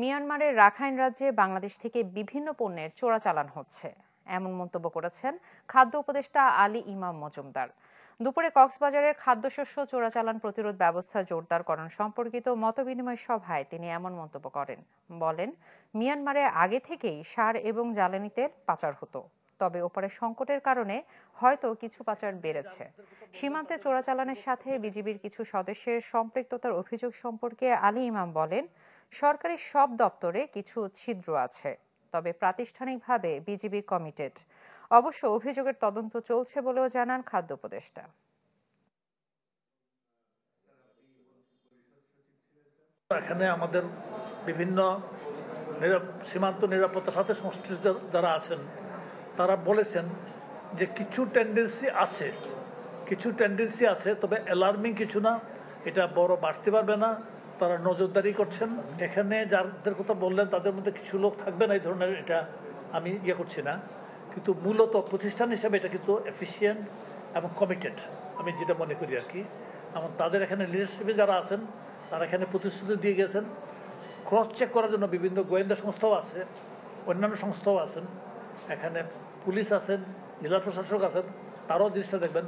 মিয়ানমারের রাখাইন রাজ্যে বাংলাদেশ থেকে বিভিন্ন পণ্যের চোরাচালান হচ্ছে, এমন মন্তব্য করেছেন খাদ্য উপদেষ্টা আলী ইমাম মজুমদার। দুপুরে কক্সবাজারের খাদ্যশস্য চোরাচালান প্রতিরোধ ব্যবস্থা জোরদারকরণ সম্পর্কিত মতবিনিময় সভায় তিনি এমন মন্তব্য করেন। বলেন, মিয়ানমারে আগে থেকেই সার এবং জ্বালানি তেল পাচার হতো, তবে ওপারে সংকটের কারণে হয়তো কিছু পাচার বেড়েছে। সীমান্তে চোরাচালানের সাথে বিজিবির কিছু সদস্যের সম্পৃক্ততার অভিযোগ সম্পর্কে আলী ইমাম বলেন, সরকারি সব দপ্তরে কিছু ছিদ্র আছে, তবে প্রাতিষ্ঠানিকভাবে বিজিবি কমিটেড। অবশ্য অভিযোগের তদন্ত চলছে বলেও জানান খাদ্য উপদেষ্টা। এখানে আমাদের বিভিন্ন সীমান্ত নিরাপত্তার সাথে সংশ্লিষ্ট যারা আছেন তারা বলেছেন যে কিছু টেন্ডেন্সি আছে, তবে অ্যালার্মিং কিছু না, এটা বড় বাড়তে পারবে না। তারা নজরদারি করছেন। এখানে যাদের কথা বললেন তাদের মধ্যে কিছু লোক থাকবে না এই ধরনের, এটা আমি করছি না, কিন্তু মূলত প্রতিষ্ঠান হিসেবে এটা কিন্তু এফিসিয়েন্ট এবং কমিটেড, আমি যেটা মনে করি আর কি। এবং তাদের এখানে লিডারশিপে যারা আছেন তারা এখানে প্রতিশ্রুতি দিয়ে গেছেন। ক্রস চেক করার জন্য বিভিন্ন গোয়েন্দা সংস্থাও আছে, অন্যান্য সংস্থাও আছেন, এখানে পুলিশ আছেন, জেলা প্রশাসক আছেন, তারাও দৃষ্টি দেখবেন।